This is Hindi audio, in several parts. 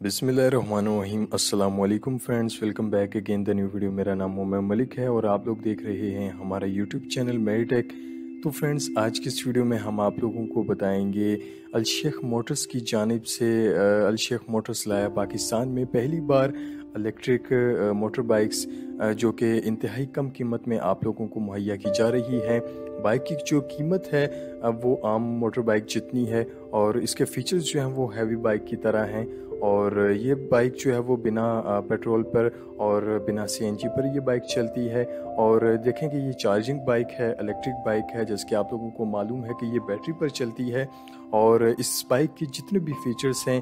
बिस्मिल्लाहिर्रहमानिर्रहीम अस्सलाम वालेकुम friends, welcome back again the new video. मेरा नाम मोहम्मद मलिक है और आप लोग देख रहे हैं हमारा यूट्यूब चैनल मेरी टेक। तो फ्रेंड्स, आज की इस वीडियो में हम आप लोगों को बताएंगे अलशेख मोटर्स की जानिब से अलशेख मोटर्स लाया पाकिस्तान में पहली बार इलेक्ट्रिक मोटर बाइक्स जो कि इंतहाई कम कीमत में आप लोगों को मुहैया की जा रही है। बाइक की जो कीमत है वो आम मोटर बाइक जितनी है और इसके फीचर्स जो हैं वो हैवी बाइक की तरह हैं। और ये बाइक जो है वो बिना पेट्रोल पर और बिना सीएनजी पर ये बाइक चलती है। और देखें कि ये चार्जिंग बाइक है, इलेक्ट्रिक बाइक है, जैसे कि आप लोगों को मालूम है कि ये बैटरी पर चलती है। और इस बाइक की जितने भी फीचर्स हैं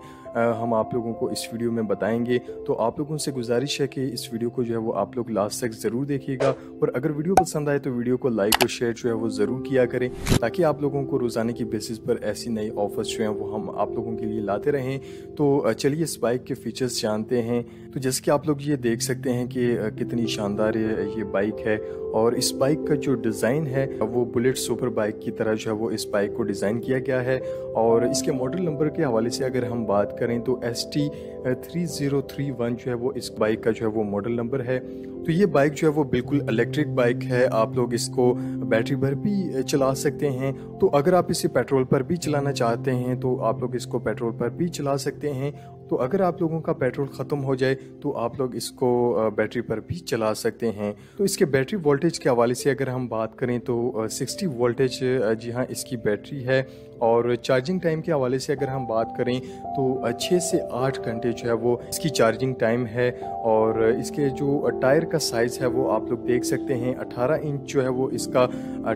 हम आप लोगों को इस वीडियो में बताएंगे। तो आप लोगों से गुजारिश है कि इस वीडियो को जो है वो आप लोग लास्ट तक ज़रूर देखिएगा और अगर वीडियो पसंद आए तो वीडियो को लाइक और शेयर जो है वो ज़रूर किया करें, ताकि आप लोगों को रोज़ाना की बेसिस पर ऐसी नई ऑफर्स जो हैं वो हम आप लोगों के लिए लाते रहें। तो चलिए इस बाइक के फीचर्स जानते हैं। तो जैसे कि आप लोग ये देख सकते हैं कि कितनी शानदार ये बाइक है और इस बाइक का जो डिज़ाइन है वो बुलेट सुपर बाइक की तरह जो है वो इस बाइक को डिज़ाइन किया गया है। और इसके मॉडल नंबर के हवाले से अगर हम बात करें तो ST3031 जो है वो इस बाइक का जो है वो मॉडल नंबर है। तो ये बाइक जो है वो बिल्कुल इलेक्ट्रिक बाइक है। आप लोग इसको बैटरी पर भी चला सकते हैं, तो अगर आप इसे पेट्रोल पर भी चलाना चाहते हैं तो आप लोग इसको पेट्रोल पर भी चला सकते हैं। तो अगर आप लोगों का पेट्रोल ख़त्म हो जाए तो आप लोग इसको बैटरी पर भी चला सकते हैं। तो इसके बैटरी वोल्टेज के हवाले से अगर हम बात करें तो 60 वोल्टेज जी हाँ इसकी बैटरी है। और चार्जिंग टाइम के हवाले से अगर हम बात करें तो 6 से 8 घंटे जो है वो इसकी चार्जिंग टाइम है। और इसके जो टायर का साइज़ है वो आप लोग देख सकते हैं, 18 इंच जो है वो इसका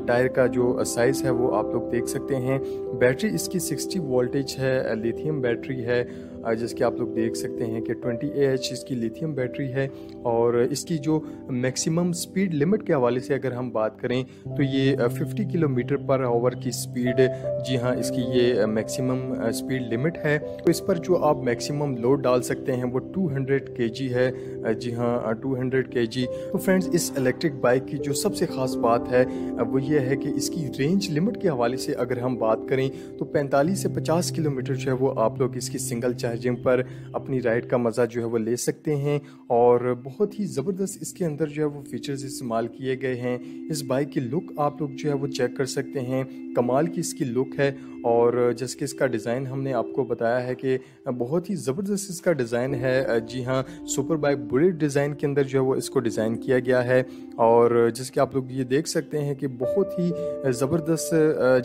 टायर का जो साइज़ है वो आप लोग देख सकते हैं। बैटरी इसकी 60 वोल्टेज है, लिथियम बैटरी है, जिसके आप लोग देख सकते हैं कि 20 AH इसकी लिथियम बैटरी है। और इसकी जो मैक्सिमम स्पीड लिमिट के हवाले से अगर हम बात करें तो ये 50 किलोमीटर पर आवर की स्पीड, जी हाँ इसकी ये मैक्सिमम स्पीड लिमिट है। तो इस पर जो आप मैक्सिमम लोड डाल सकते हैं वो 200 kg है, जी हाँ 200 kg। तो फ्रेंड्स, इस इलेक्ट्रिक बाइक की जो सबसे ख़ास बात है वो ये है कि इसकी रेंज लिमिट के हवाले से अगर हम बात करें तो 45 से 50 किलोमीटर जो है वो आप लोग इसकी सिंगल चार्जिंग पर अपनी राइड का मज़ा जो है वो ले सकते हैं। और बहुत ही ज़बरदस्त इसके अंदर जो है वो फीचर्स इस्तेमाल किए गए हैं। इस बाइक की लुक आप लोग जो है वो चेक कर सकते हैं, कमाल की इसकी लुक है। और जैसे कि इसका डिज़ाइन हमने आपको बताया है कि बहुत ही ज़बरदस्त इसका डिज़ाइन है। जी हाँ, सुपर बाइक बुलेट डिज़ाइन के अंदर जो है वो इसको डिज़ाइन किया गया है। और जैसे कि आप लोग ये देख सकते हैं कि बहुत ही ज़बरदस्त,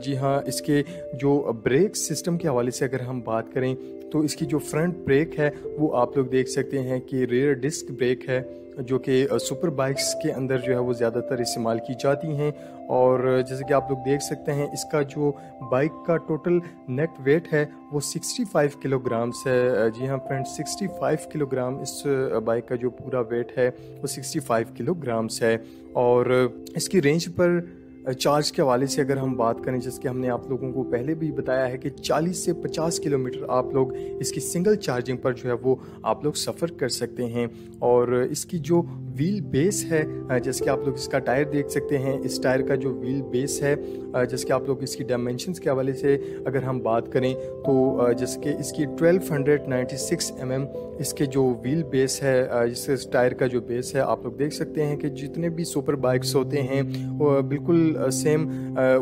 जी हाँ, इसके जो ब्रेक सिस्टम के हवाले से अगर हम बात करें तो इसकी जो फ्रंट ब्रेक है वो आप लोग देख सकते हैं कि रियर डिस्क ब्रेक है, जो कि सुपर बाइक्स के अंदर जो है वो ज़्यादातर इस्तेमाल की जाती हैं। और जैसे कि आप लोग देख सकते हैं इसका जो बाइक का टोटल नेट वेट है वो 65 किलोग्राम्स है। जी हाँ फ्रेंड्स, 65 किलोग्राम इस बाइक का जो पूरा वेट है वो 65 किलोग्राम्स है। और इसकी रेंज पर चार्ज के हवाले से अगर हम बात करें, जैसे कि हमने आप लोगों को पहले भी बताया है कि 40 से 50 किलोमीटर आप लोग इसकी सिंगल चार्जिंग पर जो है वो आप लोग सफ़र कर सकते हैं। और इसकी जो व्हील बेस है, जैसे कि आप लोग इसका टायर देख सकते हैं, इस टायर का जो व्हील बेस है, जैसे कि आप लोग इसकी डायमेंशंस के हवाले से अगर हम बात करें तो जैसे कि इसकी 1296 mm इसके जो व्हील बेस है, इस टायर का जो बेस है, आप लोग देख सकते हैं कि जितने भी सुपर बाइक्स होते हैं वो बिल्कुल सेम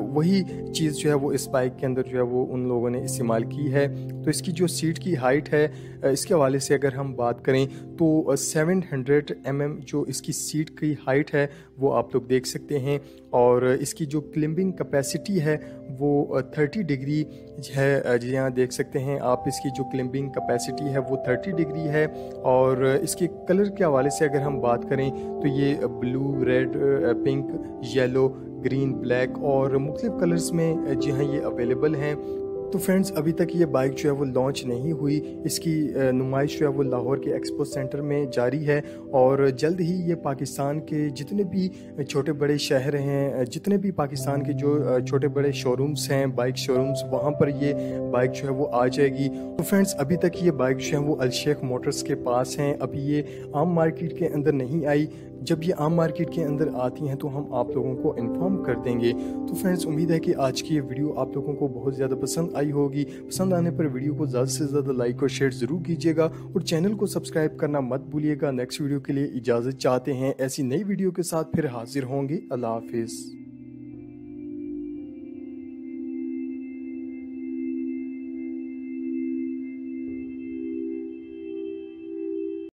वही चीज़ जो है वो इस बाइक के अंदर जो है वो उन लोगों ने इस्तेमाल की है। तो इसकी जो सीट की हाइट है इसके हवाले से अगर हम बात करें तो 700 mm जो इसकी सीट की हाइट है वो आप लोग देख सकते हैं। और इसकी जो क्लिम्बिंग कैपेसिटी है वो 30 डिग्री है, जी हाँ देख सकते हैं आप, इसकी जो क्लिम्बिंग कैपेसिटी है वो 30 डिग्री है। और इसके कलर के हवाले से अगर हम बात करें तो ये blue, red, pink, yellow, green, black और मुख्तलिफ कलर्स में जी हाँ ये अवेलेबल हैं। तो फ्रेंड्स, अभी तक ये बाइक जो है वो लॉन्च नहीं हुई, इसकी नुमाइश जो है वो लाहौर के एक्सपो सेंटर में जारी है। और जल्द ही ये पाकिस्तान के जितने भी छोटे बड़े शहर हैं, जितने भी पाकिस्तान के जो छोटे बड़े शोरूम्स हैं, बाइक शोरूम्स, वहाँ पर ये बाइक जो है वो आ जाएगी। तो फ्रेंड्स, अभी तक ये बाइक जो है वो अलशेख मोटर्स के पास हैं, अभी ये आम मार्केट के अंदर नहीं आई। जब ये आम मार्केट के अंदर आती हैं तो हम आप लोगों को इन्फॉर्म कर देंगे। तो फ्रेंड्स, उम्मीद है कि आज की ये वीडियो आप लोगों को बहुत ज़्यादा पसंद आई होगी। पसंद आने पर वीडियो को ज़्यादा से ज़्यादा लाइक और शेयर ज़रूर कीजिएगा और चैनल को सब्सक्राइब करना मत भूलिएगा। नेक्स्ट वीडियो के लिए इजाज़त चाहते हैं, ऐसी नई वीडियो के साथ फिर हाजिर होंगे। अल्लाह हाफिज़।